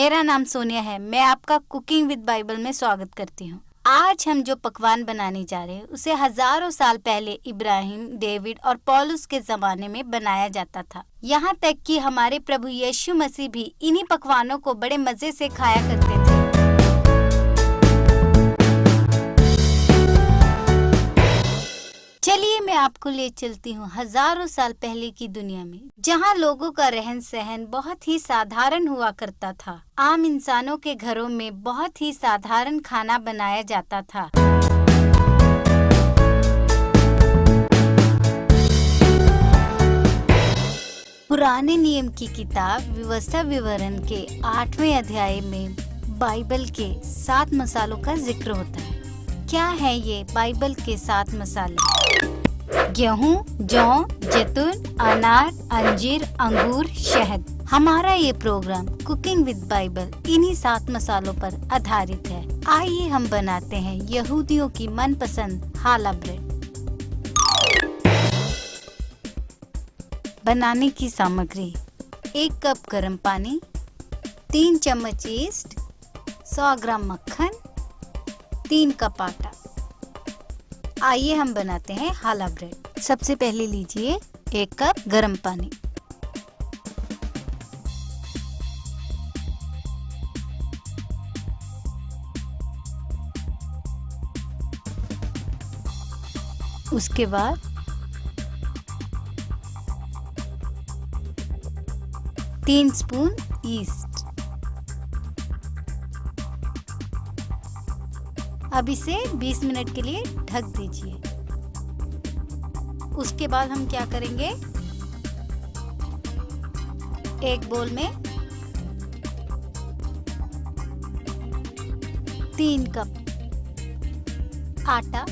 मेरा नाम सोनिया है। मैं आपका कुकिंग विद बाइबल में स्वागत करती हूँ। आज हम जो पकवान बनाने जा रहे हैं उसे हजारों साल पहले इब्राहिम, डेविड और पौलुस के जमाने में बनाया जाता था। यहाँ तक कि हमारे प्रभु यीशु मसीह भी इन्हीं पकवानों को बड़े मजे से खाया करते थे। चलिए मैं आपको ले चलती हूँ हजारों साल पहले की दुनिया में, जहाँ लोगों का रहन सहन बहुत ही साधारण हुआ करता था। आम इंसानों के घरों में बहुत ही साधारण खाना बनाया जाता था। पुराने नियम की किताब व्यवस्था विवरण के 8वें अध्याय में बाइबल के 7 मसालों का जिक्र होता है। क्या है ये बाइबल के 7 मसाले? गेहूं, जौ, जैतून, अनार, अंजीर, अंगूर, शहद। हमारा ये प्रोग्राम कुकिंग विद बाइबल इन्हीं 7 मसालों पर आधारित है। आइए हम बनाते हैं यहूदियों की मनपसंद हाला ब्रेड। बनाने की सामग्री: 1 कप गर्म पानी, 3 चम्मच ईस्ट, 100 ग्राम मक्खन, 3 कप आटा। आइए हम बनाते हैं हाला ब्रेड। सबसे पहले लीजिए 1 कप गर्म पानी। उसके बाद 3 स्पून ईस्ट। अब इसे 20 मिनट के लिए ढक दीजिए। उसके बाद हम क्या करेंगे, एक बोल में 3 कप आटा,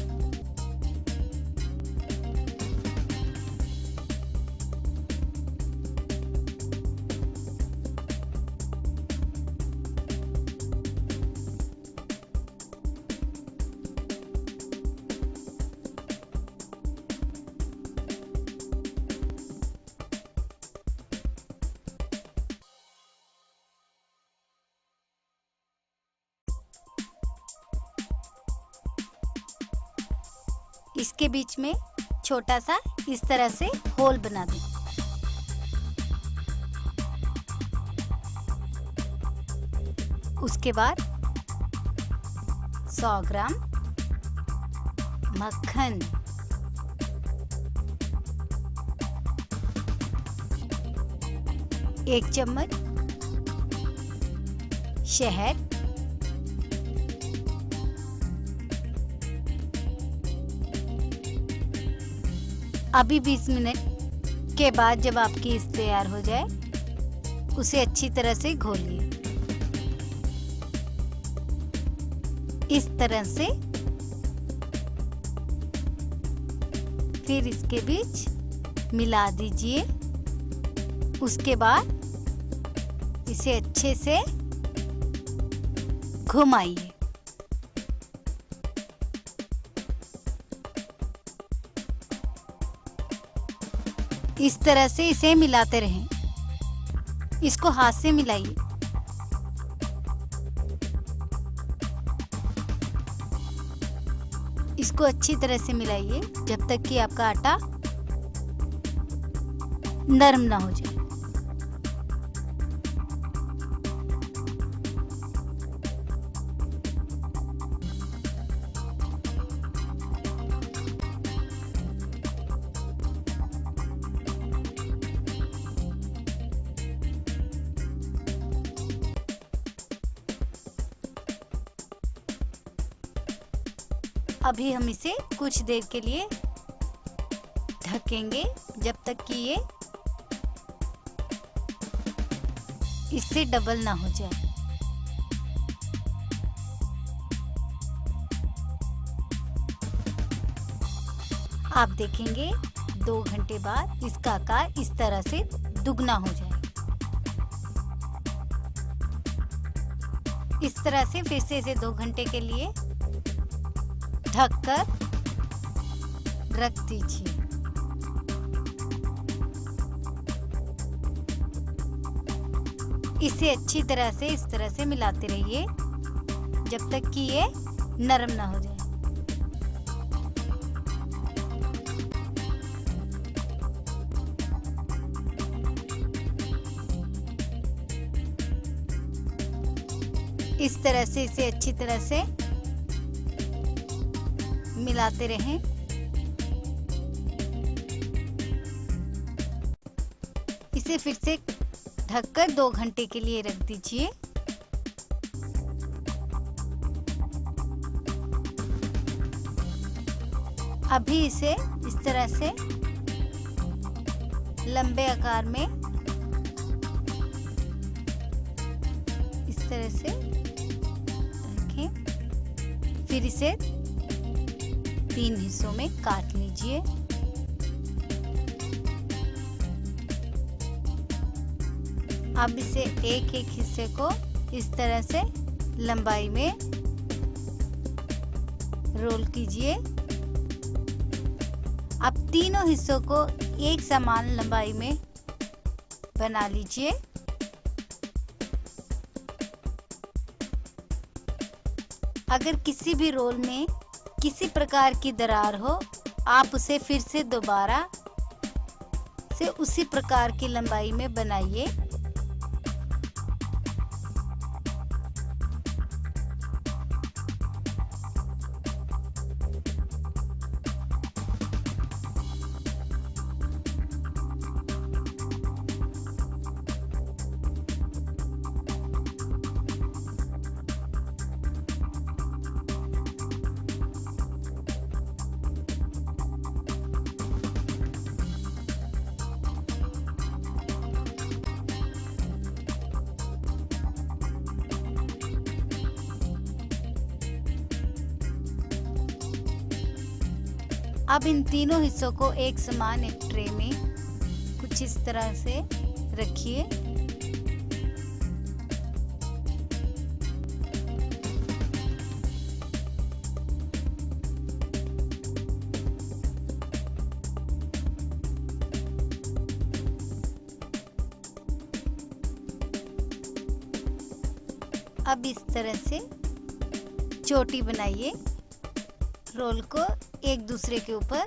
इसके बीच में छोटा सा इस तरह से होल बना दें। उसके बाद 100 ग्राम मक्खन, 1 चम्मच शहद, अभी 20 मिनट के बाद जब आपकी ईस्ट तैयार हो जाए उसे अच्छी तरह से घोलिए। इस तरह से फिर इसके बीच मिला दीजिए। उसके बाद इसे अच्छे से घुमाइए। इस तरह से इसे मिलाते रहें। इसको हाथ से मिलाइए। इसको अच्छी तरह से मिलाइए जब तक कि आपका आटा नरम ना हो जाए। अभी हम इसे कुछ देर के लिए ढकेंगे जब तक कि ये इससे डबल ना हो जाए। आप देखेंगे 2 घंटे बाद इसका आकार इस तरह से दुगना हो जाए। इस तरह से फिर से इसे 2 घंटे के लिए ढककर रख दीजिए। इसे अच्छी तरह से इस तरह से मिलाते रहिए जब तक कि ये नरम ना हो जाए। इस तरह से इसे अच्छी तरह से मिलाते रहें। इसे फिर से ढककर 2 घंटे के लिए रख दीजिए। अभी इसे इस तरह से लंबे आकार में इस तरह से रखें। फिर इसे 3 हिस्सों में काट लीजिए। अब इसे एक एक हिस्से को इस तरह से लंबाई में रोल कीजिए। अब तीनों हिस्सों को एक समान लंबाई में बना लीजिए। अगर किसी भी रोल में किसी प्रकार की दरार हो, आप उसे फिर से दोबारा से उसी प्रकार की लंबाई में बनाइए। अब इन तीनों हिस्सों को एक समान एक ट्रे में कुछ इस तरह से रखिए। अब इस तरह से चोटी बनाइए। रोल को एक दूसरे के ऊपर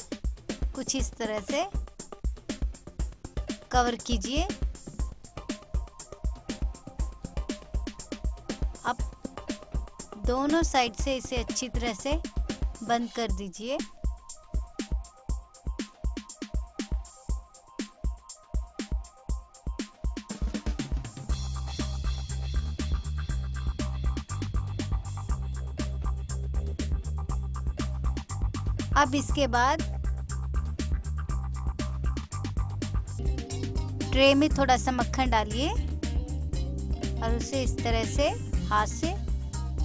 कुछ इस तरह से कवर कीजिए। अब दोनों साइड से इसे अच्छी तरह से बंद कर दीजिए। अब इसके बाद ट्रे में थोड़ा सा मक्खन डालिए और उसे इस तरह से हाथ से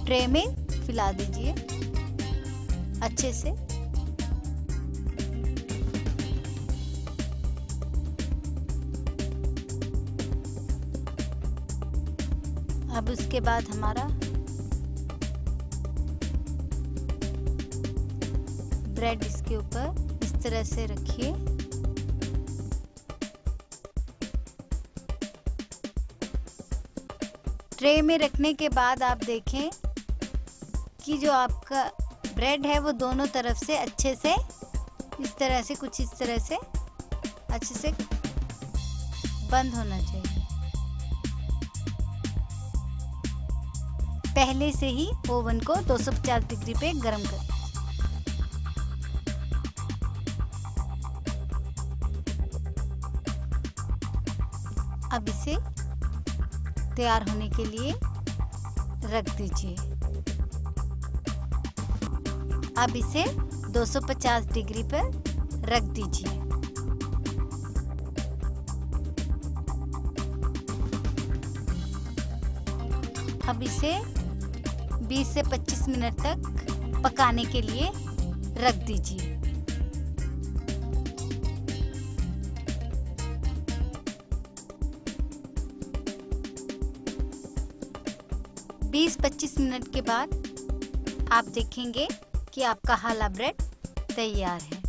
ट्रे में फैला दीजिए अच्छे से। अब उसके बाद हमारा ब्रेड इसके ऊपर इस तरह से रखिए। ट्रे में रखने के बाद आप देखें कि जो आपका ब्रेड है वो दोनों तरफ से अच्छे से इस तरह से कुछ इस तरह से अच्छे से बंद होना चाहिए। पहले से ही ओवन को 250 डिग्री पे गर्म कर। अब इसे तैयार होने के लिए रख दीजिए। अब इसे 250 डिग्री पर रख दीजिए। अब इसे 20 से 25 मिनट तक पकाने के लिए रख दीजिए। 20-25 मिनट के बाद आप देखेंगे कि आपका हाला ब्रेड तैयार है।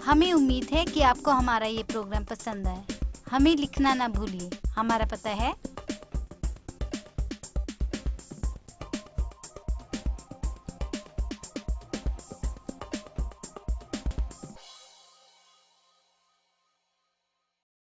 हमें उम्मीद है कि आपको हमारा ये प्रोग्राम पसंद आए। हमें लिखना ना भूलिए। हमारा पता है